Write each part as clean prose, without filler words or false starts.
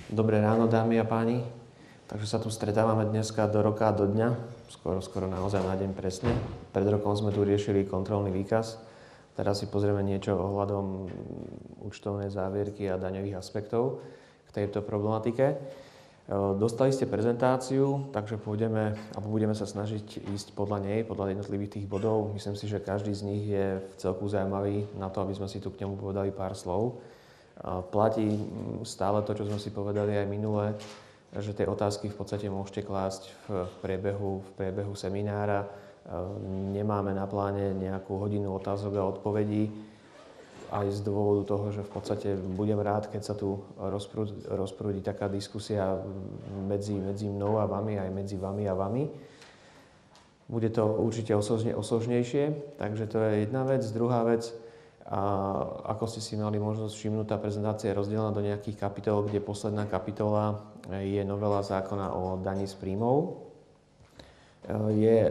Dobré ráno, dámy a páni. Takže sa tu stretávame dneska do roka a do dňa, skoro naozaj na deň presne. Pred rokom sme tu riešili kontrolný výkaz. Teraz si pozrieme niečo ohľadom účtovnej závierky a daňových aspektov k tejto problematike. Dostali ste prezentáciu, takže budeme sa snažiť ísť podľa nej, podľa jednotlivých tých bodov. Myslím si, že každý z nich je v celku zaujímavý na to, aby sme si tu k nemu povedali pár slov. Platí stále to, čo sme si povedali aj minule, že tie otázky v podstate môžete klásť v priebehu seminára. Nemáme na pláne nejakú hodinu otázok a odpovedí, aj z dôvodu toho, že v podstate budem rád, keď sa tu rozprúdi taká diskusia medzi mnou a vami, aj medzi vami a vami. Bude to určite osožnejšie, takže to je jedna vec. Druhá vec, a ako ste si mali možnosť všimnúť, tá prezentácia je rozdelená do nejakých kapitol, kde posledná kapitola je novela zákona o daní z príjmov. Je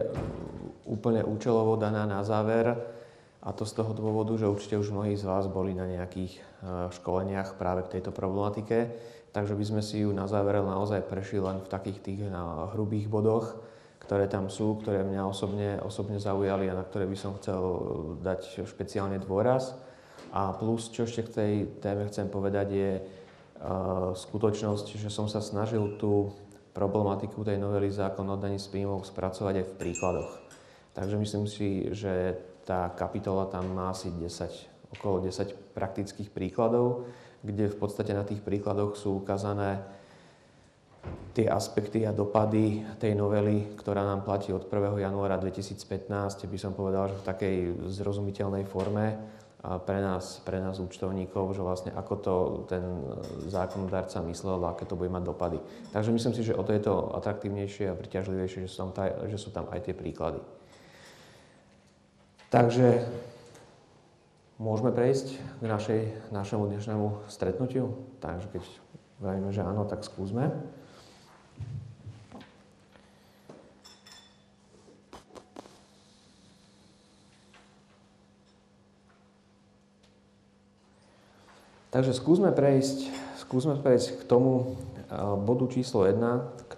úplne účelovo daná na záver, a to z toho dôvodu, že určite už mnohí z vás boli na nejakých školeniach práve k tejto problematike, takže by sme si ju na záver naozaj prešli len v takých tých hrubých bodoch, ktoré tam sú, ktoré mňa osobne zaujali a na ktoré by som chcel dať špeciálne dôraz. A plus, čo ešte k tej téme chcem povedať, je skutočnosť, že som sa snažil tú problematiku tej novely zákona o daní z príjmov spracovať aj v príkladoch. Takže myslím si, že tá kapitola tam má asi okolo 10 praktických príkladov, kde v podstate na tých príkladoch sú ukázané tie aspekty a dopady tej novely, ktorá nám platí od 1. januára 2015, by som povedal, že v takej zrozumiteľnej forme pre nás účtovníkov, že vlastne ako to ten zákonodárca myslel a aké to bude mať dopady. Takže myslím si, že o to je to atraktívnejšie a priťažlivejšie, že sú tam aj tie príklady. Takže môžeme prejsť k našemu dnešnému stretnutiu. Takže keď vravíme, že áno, tak skúsme. Takže skúsme prejsť k tomu bodu číslo 1,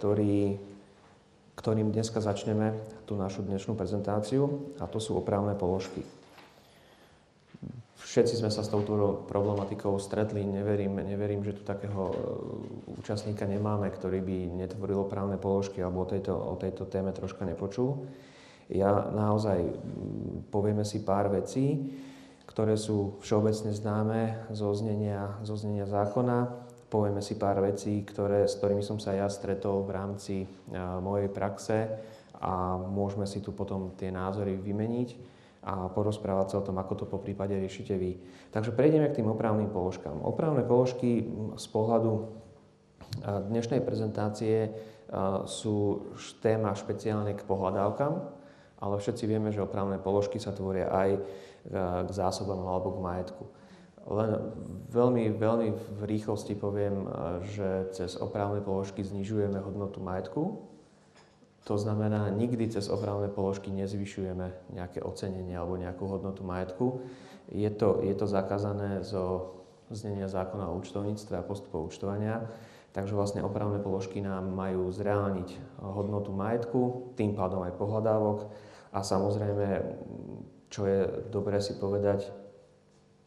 ktorým dneska začneme tú našu dnešnú prezentáciu, a to sú opravné položky. Všetci sme sa s touto problematikou stretli, neverím, že tu takého účastníka nemáme, ktorý by netvoril opravné položky alebo o tejto téme troška nepočul. Ja naozaj povieme si pár vecí, ktoré sú všeobecne známe zo znenia zákona. Povieme si pár vecí, s ktorými som sa ja stretol v rámci mojej praxe a môžeme si tu potom tie názory vymeniť a porozprávať sa o tom, ako to po prípade riešite vy. Takže prejdeme k tým opravným položkám. Opravné položky z pohľadu dnešnej prezentácie sú téma špeciálne k pohľadávkam, ale všetci vieme, že opravné položky sa tvoria aj k zásobám alebo k majetku. Len veľmi v rýchlosti poviem, že cez opravné položky znižujeme hodnotu majetku. To znamená, nikdy cez opravné položky nezvyšujeme nejaké ocenenie alebo nejakú hodnotu majetku. Je to zakázané zo znenia zákona o účtovníctve a postupov účtovania. Takže vlastne opravné položky nám majú zreálniť hodnotu majetku, tým pádom aj pohľadávok. A samozrejme, čo je dobré si povedať,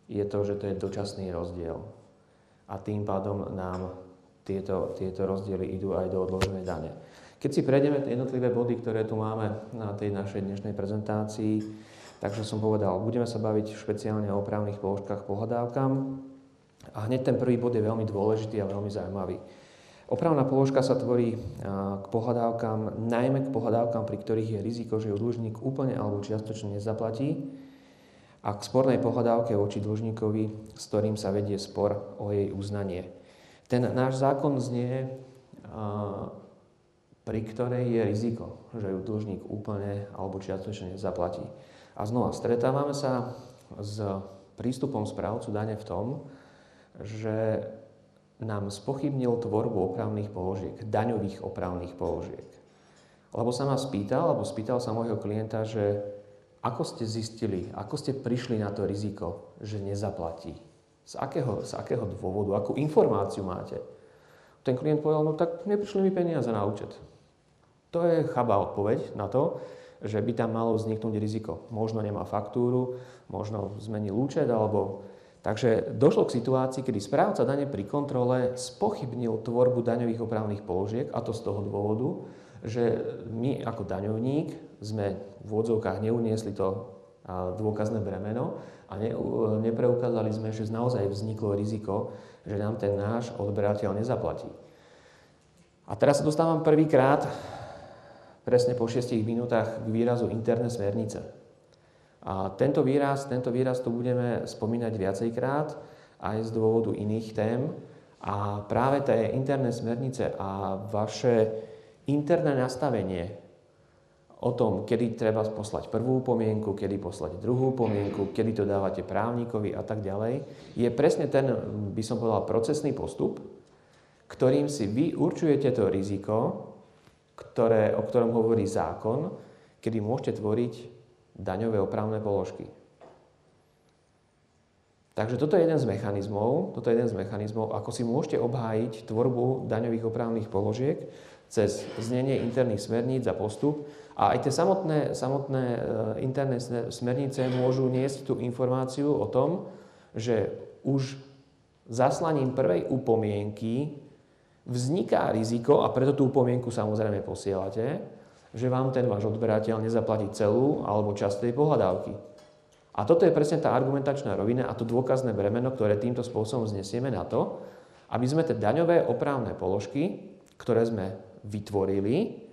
je to, že to je dočasný rozdiel. A tým pádom nám tieto rozdiely idú aj do odloženej dane. Keď si prejdeme jednotlivé body, ktoré tu máme na tej našej dnešnej prezentácii, takže som povedal, budeme sa baviť špeciálne o opravných položkách pohľadávkam. A hneď ten prvý bod je veľmi dôležitý a veľmi zaujímavý. Opravná položka sa tvorí k pohľadávkam, najmä k pohľadávkam, pri ktorých je riziko, že ju dlžník úplne alebo čiastočne nezaplatí, a k spornej pohľadávke voči dlžníkovi, s ktorým sa vedie spor o jej uznanie. Ten náš zákon znie, pri ktorej je riziko, že ju dlžník úplne alebo čiastočne nezaplatí. A znova stretávame sa s prístupom správcu dane v tom, že nám spochybnil tvorbu opravných položiek, daňových opravných položiek. Lebo sa ma spýtal sa môjho klienta, že ako ste zistili, ako ste prišli na to riziko, že nezaplatí? Z akého dôvodu, akú informáciu máte? ten klient povedal, no tak neprišli mi peniaze na účet. To je chabá odpoveď na to, že by tam malo vzniknúť riziko. Možno nemá faktúru, možno zmenil účet, alebo... Takže došlo k situácii, kedy správca dane pri kontrole spochybnil tvorbu daňových opravných položiek, a to z toho dôvodu, že my ako daňovník sme v odzvukách neuniesli to dôkazné bremeno a nepreukázali sme, že naozaj vzniklo riziko, že nám ten náš odberateľ nezaplatí. A teraz sa dostávam prvýkrát, presne po 6 minútach, k výrazu interné smernice. A tento výraz tu budeme spomínať viacejkrát aj z dôvodu iných tém. A práve tie interné smernice a vaše interné nastavenie o tom, kedy treba poslať prvú pomienku, kedy poslať druhú pomienku, kedy to dávate právnikovi a tak ďalej, je presne ten, by som povedal, procesný postup, ktorým si vy určujete to riziko, o ktorom hovorí zákon, kedy môžete tvoriť daňové opravné položky. Takže toto je jeden z mechanizmov, ako si môžete obhájiť tvorbu daňových opravných položiek cez znenie interných smerníc a postup. A aj tie samotné interné smernice môžu niesť tú informáciu o tom, že už zaslaním prvej upomienky vzniká riziko, a preto tú upomienku samozrejme posielate, že vám ten váš odberateľ nezaplatí celú alebo časť tej pohľadávky. A toto je presne tá argumentačná rovina a to dôkazné bremeno, ktoré týmto spôsobom znesieme na to, aby sme tie daňové opravné položky, ktoré sme vytvorili,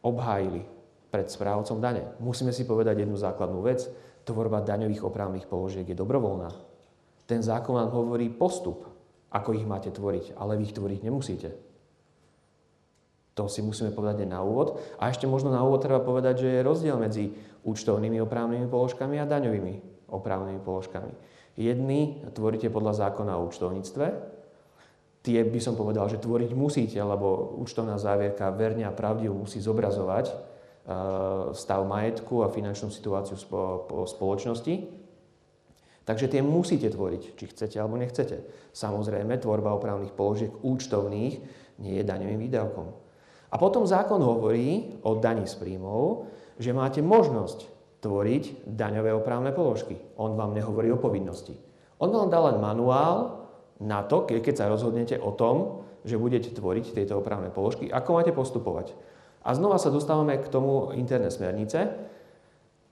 obhájili pred správcom dane. Musíme si povedať jednu základnú vec. Tvorba daňových opravných položiek je dobrovoľná. Ten zákon vám hovorí postup, ako ich máte tvoriť, ale vy ich tvoriť nemusíte. To si musíme povedať na úvod. A ešte možno na úvod treba povedať, že je rozdiel medzi účtovnými opravnými položkami a daňovými opravnými položkami. Jedny tvoríte podľa zákona o účtovníctve. Tie by som povedal, že tvoriť musíte, lebo účtovná závierka verne a pravdivo musí zobrazovať stav majetku a finančnú situáciu spoločnosti. Takže tie musíte tvoriť, či chcete alebo nechcete. Samozrejme, tvorba opravných položiek účtovných nie je daňovým výdavkom. A potom zákon hovorí o daní z príjmov, že máte možnosť tvoriť daňové opravné položky. On vám nehovorí o povinnosti. On vám dá len manuál na to, keď sa rozhodnete o tom, že budete tvoriť tieto opravné položky, ako máte postupovať. A znova sa dostávame k tomu interné smernice,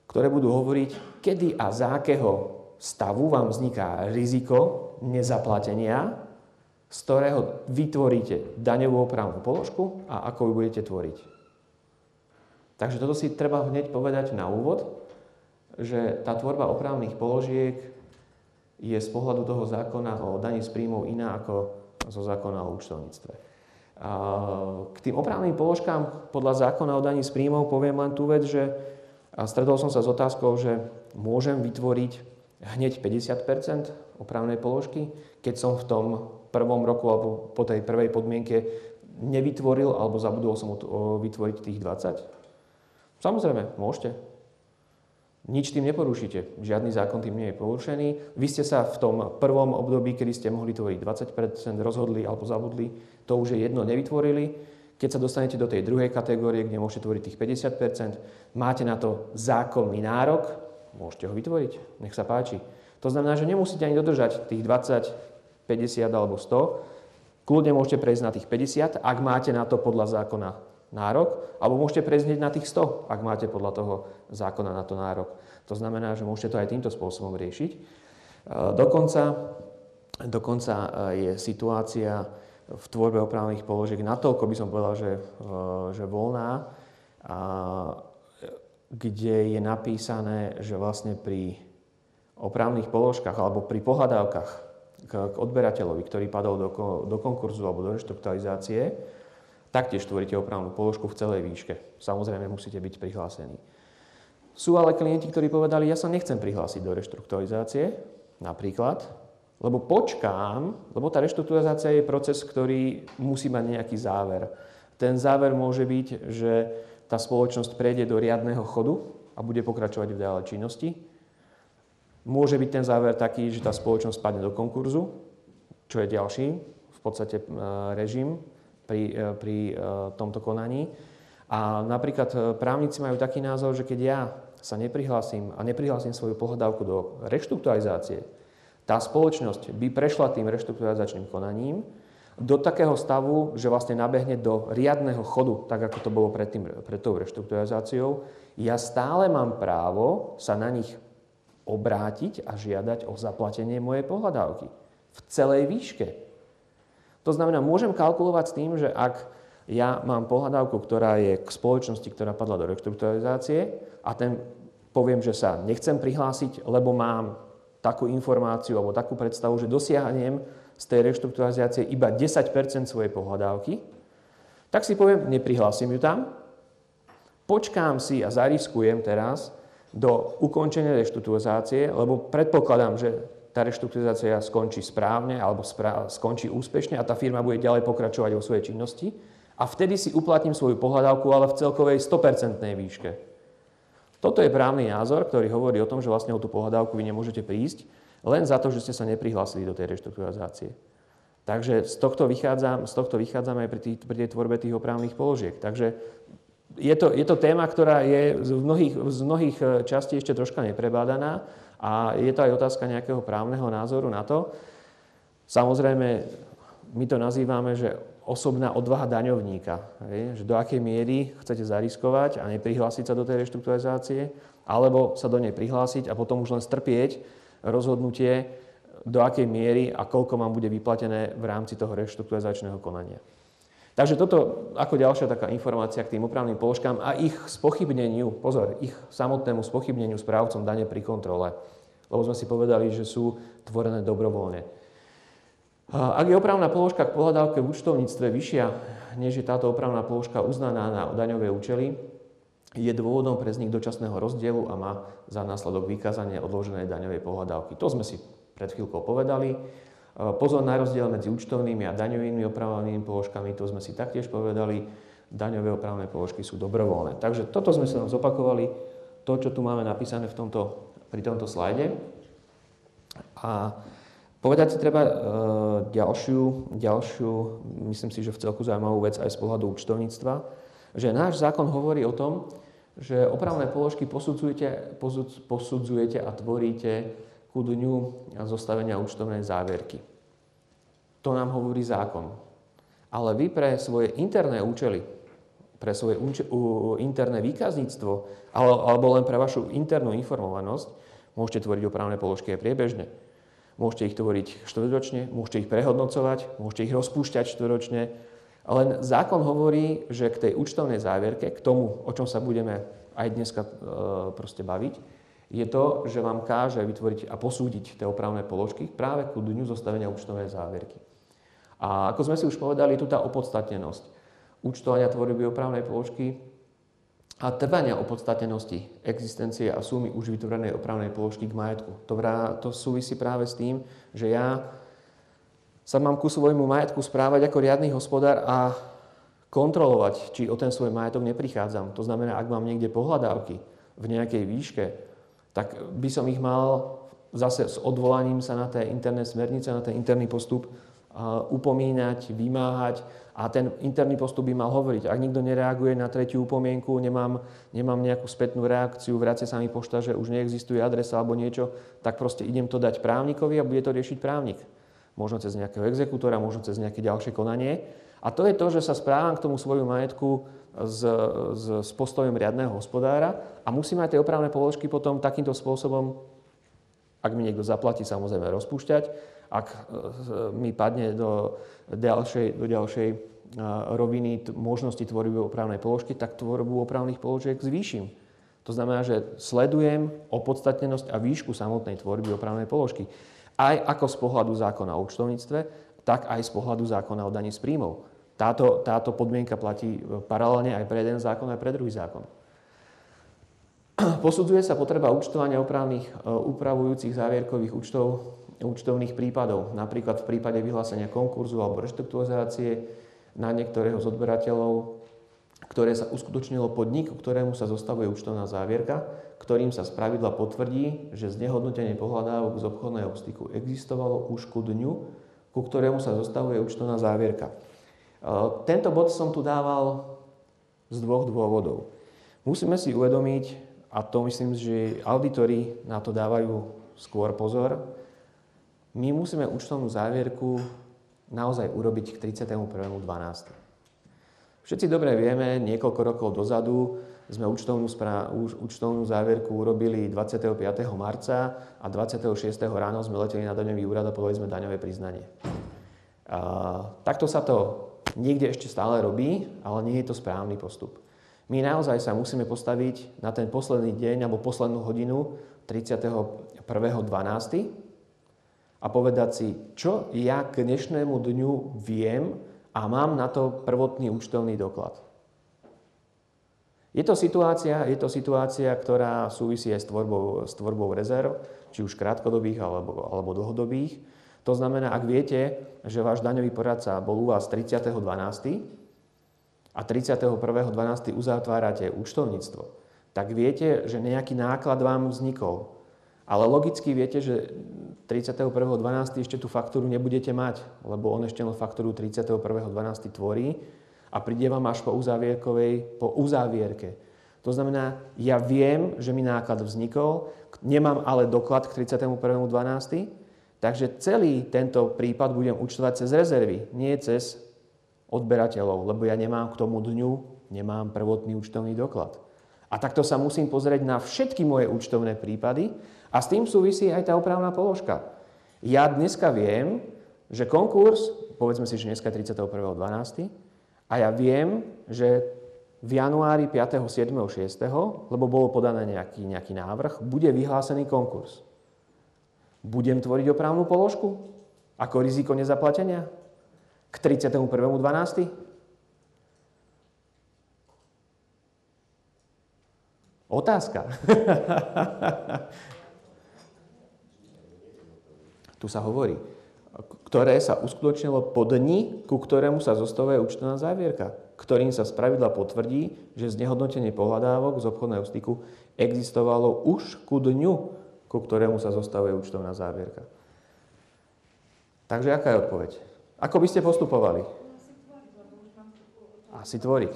ktoré budú hovoriť, kedy a za akého stavu vám vzniká riziko nezaplatenia, z ktorého vytvoríte daňovú opravnú položku a ako ju budete tvoriť. Takže toto si treba hneď povedať na úvod, že tá tvorba opravných položiek je z pohľadu toho zákona o daní z príjmov iná ako zo zákona o účtovníctve. K tým opravným položkám podľa zákona o daní z príjmov poviem len tú vec, že stretol som sa s otázkou, že môžem vytvoriť hneď 50% opravnej položky, keď som v tom prvom roku alebo po tej prvej podmienke nevytvoril alebo zabudol som vytvoriť tých 20? Samozrejme, môžete. Nič tým neporušíte. Žiadny zákon tým nie je porušený. Vy ste sa v tom prvom období, kedy ste mohli tvoriť 20%, rozhodli alebo zabudli, to už je jedno, nevytvorili. Keď sa dostanete do tej druhej kategórie, kde môžete tvoriť tých 50%, máte na to zákonný nárok, môžete ho vytvoriť. Nech sa páči. To znamená, že nemusíte ani dodržať tých 20, 50 alebo 100. Kľudne môžete prejsť na tých 50, ak máte na to podľa zákona nárok, alebo môžete prejsť hneď na tých 100, ak máte podľa toho zákona na to nárok. To znamená, že môžete to aj týmto spôsobom riešiť. Dokonca je situácia v tvorbe opravných položiek natoľko, by som povedal, že voľná, kde je napísané, že vlastne pri opravných položkách alebo pri pohľadávkach k odberateľovi, ktorý padol do konkurzu alebo do reštrukturalizácie, taktiež tvoríte opravnú položku v celej výške. Samozrejme, musíte byť prihlásení. Sú ale klienti, ktorí povedali, ja sa nechcem prihlásiť do reštrukturalizácie, napríklad, lebo počkám, lebo tá reštrukturalizácia je proces, ktorý musí mať nejaký záver. Ten záver môže byť, že tá spoločnosť prejde do riadneho chodu a bude pokračovať v ďalej činnosti. Môže byť ten záver taký, že tá spoločnosť padne do konkurzu, čo je ďalší v podstate režim pri tomto konaní. A napríklad právnici majú taký názor, že keď ja sa neprihlásim a neprihlásim svoju pohľadávku do reštrukturalizácie, tá spoločnosť by prešla tým reštrukturalizačným konaním do takého stavu, že vlastne nabehne do riadneho chodu, tak ako to bolo pred tou reštrukturalizáciou, ja stále mám právo sa na nich obrátiť a žiadať o zaplatenie mojej pohľadávky v celej výške. To znamená, môžem kalkulovať s tým, že ak ja mám pohľadávku, ktorá je k spoločnosti, ktorá padla do reštrukturalizácie a poviem, že sa nechcem prihlásiť, lebo mám takú informáciu alebo takú predstavu, že dosiahnem z tej reštrukturalizácie iba 10% svojej pohľadávky, tak si poviem, neprihlásim ju tam, počkám si a zariskujem teraz do ukončenia reštrukturalizácie, lebo predpokladám, že tá reštrukturalizácia skončí správne alebo skončí úspešne a tá firma bude ďalej pokračovať vo svojej činnosti a vtedy si uplatním svoju pohľadávku, ale v celkovej 100% výške. Toto je právny názor, ktorý hovorí o tom, že vlastne o tú pohľadávku vy nemôžete prísť, len za to, že ste sa neprihlásili do tej reštrukturalizácie. Takže z tohto vychádzame aj pri tej tvorbe tých oprávnych položiek. Takže je to téma, ktorá je z mnohých častí ešte troška neprebádaná a je to aj otázka nejakého právneho názoru na to. Samozrejme, my to nazývame, že osobná odvaha daňovníka. Že do akej miery chcete zariskovať a neprihlásiť sa do tej reštrukturalizácie, alebo sa do nej prihlásiť a potom už len strpieť rozhodnutie, do akej miery a koľko vám bude vyplatené v rámci toho reštrukturalizačného konania. Takže toto ako ďalšia taká informácia k tým oprávnym položkám a ich spochybneniu, ich samotnému spochybneniu správcom dane pri kontrole. Lebo sme si povedali, že sú tvorené dobrovoľne. Ak je oprávna položka k pohľadávke v účtovníctve vyššia, než je táto oprávna položka uznaná na daňové účely, je dôvodom pre vznik dočasného rozdielu a má za následok vykázanie odloženej daňovej pohľadávky. To sme si pred chvíľkou povedali. Pozor na rozdiel medzi účtovnými a daňovými opravnými položkami, to sme si taktiež povedali. Daňové opravné položky sú dobrovoľné. Takže toto sme sa nám zopakovali, to, čo tu máme napísané pri tomto slajde. A povedať si treba ďalšiu, myslím si, že v celku zaujímavú vec aj z pohľadu účtovníctva, že náš zákon hovorí o tom, že opravné položky posudzujete a tvoríte ku dňu zostavenia účtovnej závierky. To nám hovorí zákon. Ale vy pre svoje interné účely, pre svoje interné výkazníctvo alebo len pre vašu internú informovanosť môžete tvoriť opravné položky aj priebežne. Môžete ich tvoriť štvrťročne, môžete ich prehodnocovať, môžete ich rozpúšťať štvrťročne. Len zákon hovorí, že k tej účtovnej závierke, k tomu, o čom sa budeme aj dneska baviť, je to, že vám káže vytvoriť a posúdiť tie opravné položky práve ku dňu zostavenia účtovnej závierky. A ako sme si už povedali, je tu tá opodstatnenosť účtovania tvorby opravnej položky a trvania opodstatnenosti existencie a sumy už vytvorenej opravnej položky k majetku. To súvisí práve s tým, že ja sa mám ku svojmu majetku správať ako riadny hospodár a kontrolovať, či o ten svoj majetok neprichádzam. To znamená, ak mám niekde pohľadávky v nejakej výške, tak by som ich mal zase s odvolaním sa na tie interné smernice, na ten interný postup upomínať, vymáhať a ten interný postup by mal hovoriť. Ak nikto nereaguje na tretiu upomienku, nemám nejakú spätnú reakciu, vracia sa mi pošta, že už neexistuje adresa alebo niečo, tak proste idem to dať právnikovi a bude to riešiť právnik. Možno cez nejakého exekútora, možno cez nejaké ďalšie konanie. A to je to, že sa správam k tomu svoju majetku s postojom riadneho hospodára a musím aj tie opravné položky potom takýmto spôsobom, ak mi niekto zaplatí, samozrejme rozpúšťať, ak mi padne do ďalšej roviny možnosti tvorby opravnej položky, tak tvorbu opravných položiek zvýšim. To znamená, že sledujem opodstatnenosť a výšku samotnej tvorby opravnej položky. Aj ako z pohľadu zákona o účtovníctve, tak aj z pohľadu zákona o daní z príjmov. Táto podmienka platí paralelne aj pre jeden zákon, aj pre druhý zákon. Posudzuje sa potreba účtovania opravných upravujúcich závierkových účtovných prípadov. Napríklad v prípade vyhlásenia konkurzu alebo reštrukturalizácie na niektorého z odberateľov, ktoré sa uskutočnilo podniku, ktorému sa zostavuje účtovná závierka, ktorým sa spravidla potvrdí, že znehodnotenie pohľadávok z obchodného styku existovalo už ku dňu, ku ktorému sa zostavuje účtovná závierka. Tento bod som tu dával z dvoch dôvodov. Musíme si uvedomiť, a to myslím, že auditori na to dávajú skôr pozor, my musíme účtovnú závierku naozaj urobiť k 31.12. Všetci dobre vieme, niekoľko rokov dozadu sme účtovnú závierku urobili 25. marca a 26. ráno sme leteli na daňový úrad a podali sme daňové priznanie. Takto sa to niekde ešte stále robí, ale nie je to správny postup. My naozaj sa musíme postaviť na ten posledný deň alebo poslednú hodinu 31.12. a povedať si, čo ja k dnešnému dňu viem a mám na to prvotný účtovný doklad. Je to situácia, ktorá súvisí aj s tvorbou rezerv, či už krátkodobých alebo dlhodobých. To znamená, ak viete, že váš daňový poradca bol u vás 30.12. a 31.12. uzatvárate účtovníctvo, tak viete, že nejaký náklad vám vznikol. Ale logicky viete, že 31.12. ešte tú faktúru nebudete mať, lebo on ešte len faktúru 31.12. tvorí a príde vám až po uzávierke. To znamená, ja viem, že mi náklad vznikol, nemám ale doklad k 31.12., takže celý tento prípad budem účtovať cez rezervy, nie cez odberateľov, lebo ja nemám k tomu dňu, nemám prvotný účtovný doklad. A takto sa musím pozrieť na všetky moje účtovné prípady a s tým súvisí aj tá opravná položka. Ja dneska viem, že konkurs, povedzme si, že dneska je 31.12., a ja viem, že v januári 5., 7., 6., lebo bolo podané nejaký návrh, bude vyhlásený konkurs. Budem tvoriť opravnú položku ako riziko nezaplatenia k 31.12.? Otázka. Tu sa hovorí, ktoré sa uskutočnilo po dni, ku ktorému sa zostavuje účtovná závierka, ktorým sa spravidla potvrdí, že znehodnotenie pohľadávok z obchodného styku existovalo už ku dňu, ku ktorému sa zostavuje účtovná závierka. Takže aká je odpoveď? Ako by ste postupovali? Asi tvoriť.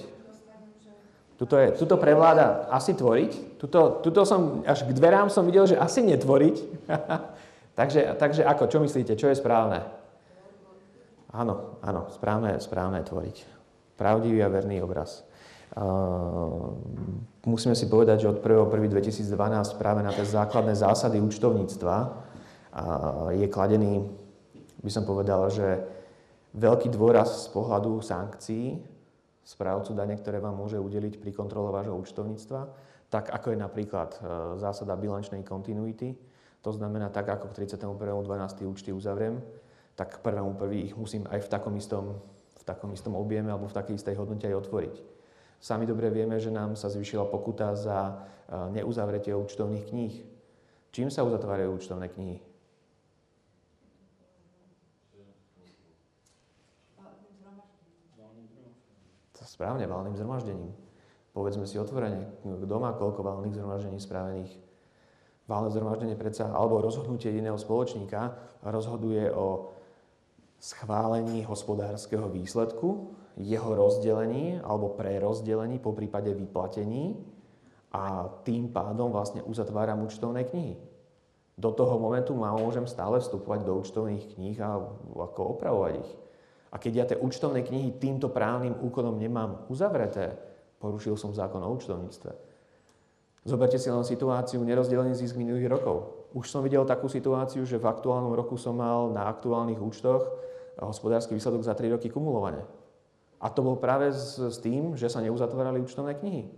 Tuto prevláda asi tvoriť. Tuto som, až k dverám som videl, že asi netvoriť. Takže ako? Čo myslíte? Čo je správne? Áno, správne je tvoriť. Pravdivý a verný obraz. Musíme si povedať, že od 1.1.2012 práve na tie základné zásady účtovníctva je kladený, by som povedal, že veľký dôraz z pohľadu sankcií správcu dane, ktoré vám môže udeliť pri kontrole vášho účtovníctva, tak ako je napríklad zásada bilančnej kontinuity. To znamená, tak ako k 31.12. účty uzavriem, tak k 1.1. ich musím aj v takom istom objeme alebo v takej istej hodnote aj otvoriť. Sami dobre vieme, že nám sa zvýšila pokuta za neuzavretie účtovných kníh. Čím sa uzatvárajú účtovné knihy? Správne, valným zhromaždením. Povedzme si otvorene, kto má koľko valných zhromaždení spravených. Valné zhromaždenie predsa, alebo rozhodnutie iného spoločníka rozhoduje o schválení hospodárskeho výsledku, jeho rozdelení alebo prerozdelení, po prípade vyplatení a tým pádom vlastne uzatváram účtovné knihy. Do toho momentu môžem stále vstupovať do účtovných kníh a ako opravovať ich. A keď ja tie účtovné knihy týmto právnym úkonom nemám uzavreté, porušil som zákon o účtovníctve. Zoberte si len situáciu nerozdelený zisk minulých rokov. Už som videl takú situáciu, že v aktuálnom roku som mal na aktuálnych účtoch hospodársky výsledok za 3 roky kumulovane. A to bol práve s tým, že sa neuzatvárali účtovné knihy.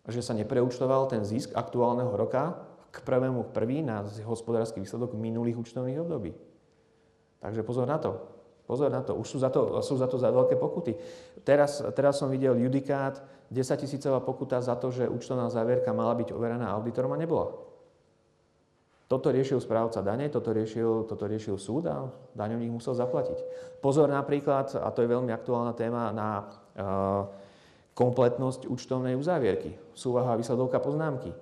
Že sa nepreúčtoval ten zisk aktuálneho roka k 1.1. na hospodársky výsledok minulých účtovných období. Takže pozor na to. Pozor na to. Už sú za to za veľké pokuty. Teraz som videl judikát, 10 000 pokuta za to, že účtovná závierka mala byť overená auditorom a nebola. Toto riešil správca dane, toto riešil súd a daňovník musel zaplatiť. Pozor napríklad, a to je veľmi aktuálna téma, na kompletnosť účtovnej uzávierky. Súvaha a výsledovka poznámky.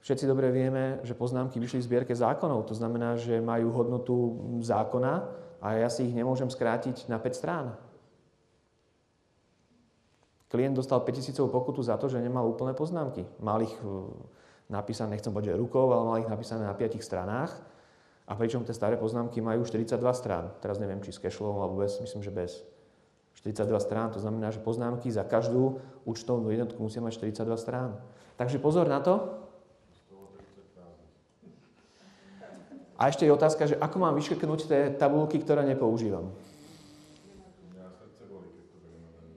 Všetci dobre vieme, že poznámky vyšli v zbierke zákonov. To znamená, že majú hodnotu zákona a ja si ich nemôžem skrátiť na 5 strán. Klient dostal 5000 pokutu za to, že nemal úplné poznámky. Mal ich napísané, nechcem povedať, že rukou, ale mal ich napísané na 5 stranách. A pričom tie staré poznámky majú 42 strán. Teraz neviem, či s cashflowom alebo bez, myslím, že bez. 42 strán, to znamená, že poznámky za každú účtovnú jednotku musia mať 42 strán. Takže pozor na to. A ešte je otázka, že ako mám vyškrtnúť tie tabulky, ktoré nepoužívam. Mňa srdce bolí, keď to beriem na daní.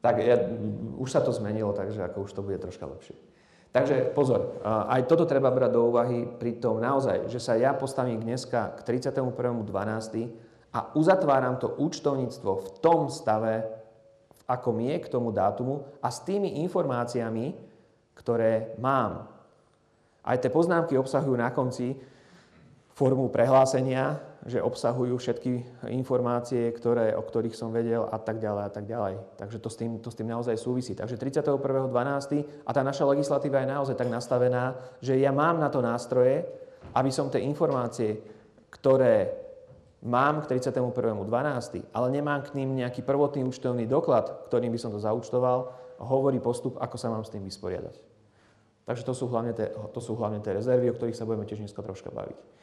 Tak už sa to zmenilo, takže ako už to bude troška lepšie. Takže pozor, aj toto treba brať do úvahy pri tom naozaj, že sa ja postavím dneska k 31.12. a uzatváram to účtovníctvo v tom stave, v akom je k tomu dátumu a s tými informáciami, ktoré mám. Aj tie poznámky obsahujú na konci formu prehlásenia, že obsahujú všetky informácie, o ktorých som vedel a tak ďalej a tak ďalej. Takže to s tým naozaj súvisí. Takže 31.12. a tá naša legislatíva je naozaj tak nastavená, že ja mám na to nástroje, aby som tie informácie, ktoré mám k 31.12., ale nemám k ním nejaký prvotný účtovný doklad, ktorým by som to zaúčtoval, hovorí postup, ako sa mám s tým vysporiadať. Takže to sú hlavne tie rezervy, o ktorých sa budeme tiež dneska troška baviť.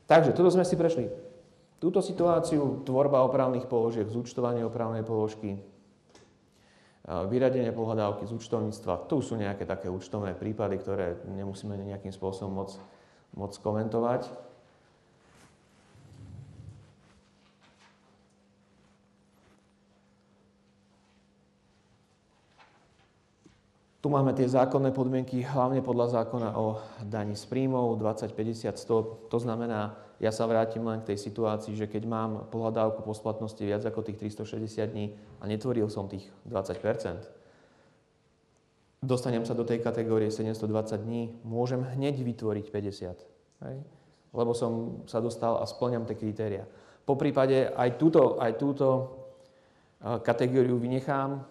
Takže, toto sme si prešli. Túto situáciu, tvorba opravných položiek, zúčtovanie opravnej položky, vyradenie pohľadávky z účtovníctva. Tu sú nejaké také účtovné prípady, ktoré nemusíme nejakým spôsobom moc komentovať. Tu máme tie zákonné podmienky, hlavne podľa zákona o daní z príjmov 20, 50, 100. To znamená, ja sa vrátim len k tej situácii, že keď mám pohľadávku po splatnosti viac ako tých 360 dní a netvoril som tých 20%, dostanem sa do tej kategórie 720 dní, môžem hneď vytvoriť 50. Hej? Lebo som sa dostal a spĺňam tie kritéria. Po prípade aj túto kategóriu vynechám,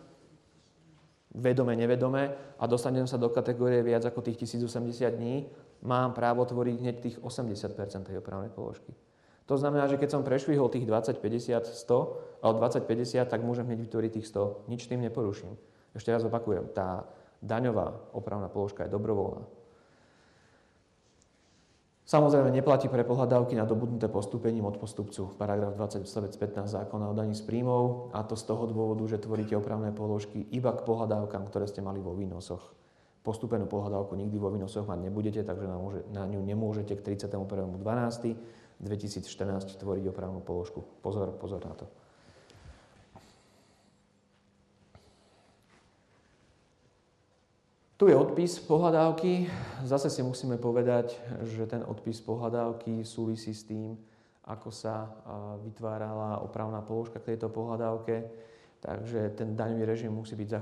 vedome, nevedome a dostanem sa do kategórie viac ako tých 1080 dní, mám právo tvoriť hneď tých 80% tej opravnej položky. To znamená, že keď som prešvihol tých 20, 50, 100, ale 20, 50, tak môžem hneď vytvoriť tých 100. Nič tým neporuším. Ešte raz opakujem, tá daňová opravná položka je dobrovoľná. Samozrejme, neplatí pre pohľadávky nadobudnuté postúpením od postupcu. Paragraf 20 odstavec 15 zákona o daní z príjmov. A to z toho dôvodu, že tvoríte opravné položky iba k pohľadávkam, ktoré ste mali vo výnosoch. Postúpenú pohľadávku nikdy vo výnosoch mať nebudete, takže na ňu nemôžete k 31.12.2014 tvoriť opravnú položku. Pozor na to. Tu je odpis pohľadávky. Zase si musíme povedať, že ten odpis pohľadávky súvisí s tým, ako sa vytvárala opravná položka k tejto pohľadávke. Takže ten daňový režim musí byť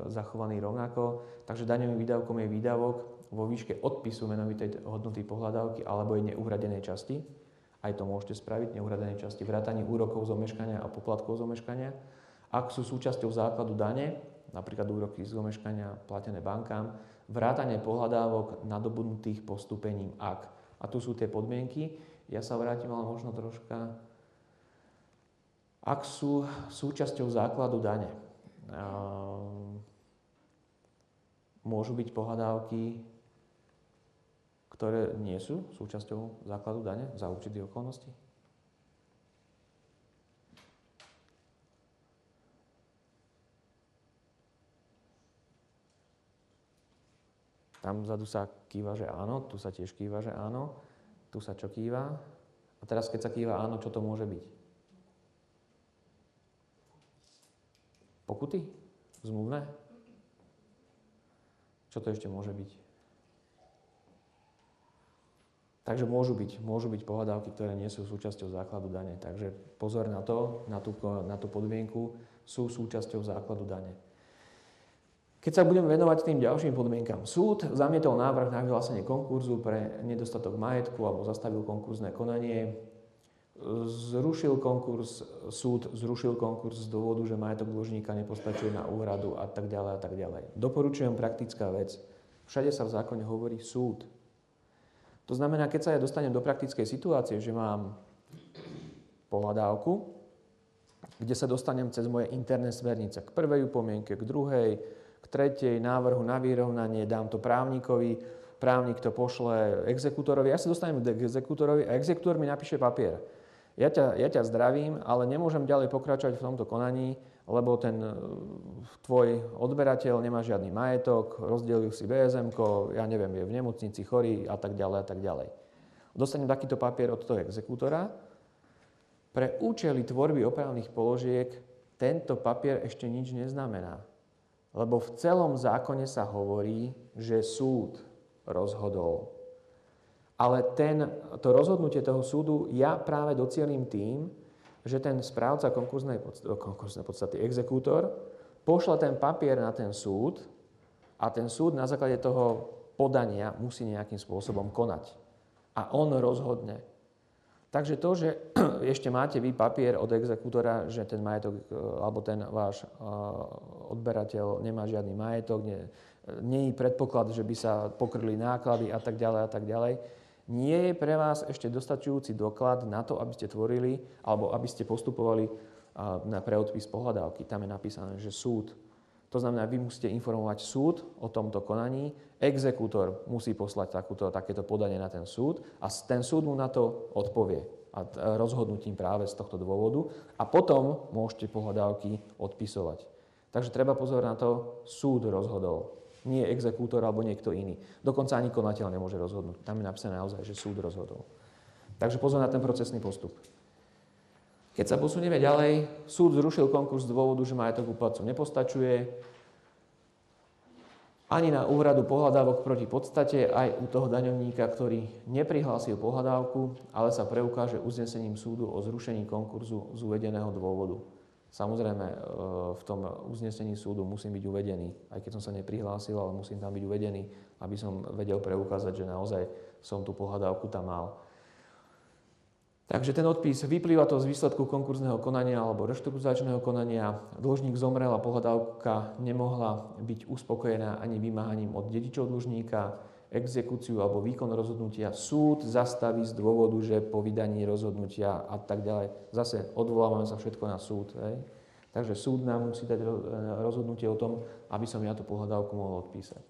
zachovaný rovnako. Takže daňovým výdavkom je výdavok vo výške odpisu menovitej hodnoty pohľadávky alebo jej neuhradenej časti. Aj to môžete spraviť, neuhradenej časti, vrátanie úrokov z omeškania a poplatkov z omeškania. Ak sú súčasťou základu dane, napríklad úroky z omeškania platené bankám, vrátanie pohľadávok nadobudnutých postúpením ak. A tu sú tie podmienky. Ja sa vrátim ale možno troška. Ak sú súčasťou základu dane, môžu byť pohľadávky, ktoré nie sú súčasťou základu dane za určitých okolností? Tam vzadu sa kýva, že áno, tu sa tiež kýva, že áno, tu sa čo kýva. A teraz, keď sa kýva áno, čo to môže byť? Pokuty? Zmluvné? Čo to ešte môže byť? Takže môžu byť pohľadávky, ktoré nie sú súčasťou základu dane. Takže pozor na to, na tú podmienku, sú súčasťou základu dane. Keď sa budeme venovať tým ďalším podmienkam, súd zamietol návrh na vyhlásenie konkurzu pre nedostatok majetku alebo zastavil konkurzné konanie. súd zrušil konkurs z dôvodu, že majetok dlžníka nepostačuje na úhradu a tak ďalej a tak ďalej. Doporučujem praktická vec. Všade sa v zákone hovorí súd. To znamená, keď sa ja dostanem do praktickej situácie, že mám pohľadávku, kde sa dostanem cez moje interné smernice k prvej upomienke, k druhej, k tretej, návrhu na vyrovnanie, dám to právnikovi, právnik to pošle exekútorovi, ja sa dostanem k exekútorovi a exekútor mi napíše papier. Ja ťa zdravím, ale nemôžem ďalej pokračovať v tomto konaní, lebo ten tvoj odberateľ nemá žiadny majetok, rozdelil si BSM-ko, ja neviem, je v nemocnici chorý a tak ďalej a tak ďalej. Dostanem takýto papier od toho exekútora. Pre účely tvorby opravných položiek tento papier ešte nič neznamená. Lebo v celom zákone sa hovorí, že súd rozhodol. Ale to rozhodnutie toho súdu ja práve docielím tým, že ten správca konkurznej podstaty, exekútor, pošle ten papier na ten súd a ten súd na základe toho podania musí nejakým spôsobom konať. A on rozhodne. Takže to, že ešte máte vy papier od exekútora, že ten majetok alebo ten váš odberateľ nemá žiadny majetok, nie je predpoklad, že by sa pokryli náklady a tak ďalej, nie je pre vás ešte dostačujúci doklad na to, aby ste tvorili alebo aby ste postupovali pre odpis pohľadávky. Tam je napísané, že súd. To znamená, vy musíte informovať súd o tomto konaní, exekútor musí poslať takéto podanie na ten súd a ten súd mu na to odpovie a rozhodnutím práve z tohto dôvodu a potom môžete pohľadávky odpisovať. Takže treba pozor na to, súd rozhodol. Nie exekútor alebo niekto iný. Dokonca ani konateľ nemôže rozhodnúť. Tam je napísané naozaj, že súd rozhodol. Takže pozor na ten procesný postup. Keď sa posunieme ďalej, súd zrušil konkurs z dôvodu, že majetok úplatcu nepostačuje. Ani na úhradu pohľadávok proti podstate, aj u toho daňovníka, ktorý neprihlásil pohľadávku, ale sa preukáže uznesením súdu o zrušení konkurzu z uvedeného dôvodu. Samozrejme, v tom uznesení súdu musím byť uvedený, aj keď som sa neprihlásil, ale musím tam byť uvedený, aby som vedel preukázať, že naozaj som tú pohľadávku tam mal. Takže ten odpis vyplýva to z výsledku konkurzného konania alebo reštrukturizačného konania. Dlžník zomrel a pohľadávka nemohla byť uspokojená ani vymáhaním od dedičov dlžníka, exekúciu alebo výkon rozhodnutia. Súd zastaví z dôvodu, že po vydaní rozhodnutia a tak ďalej. Zase odvolávame sa všetko na súd. Hej. Takže súd nám musí dať rozhodnutie o tom, aby som ja tú pohľadávku mohol odpísať.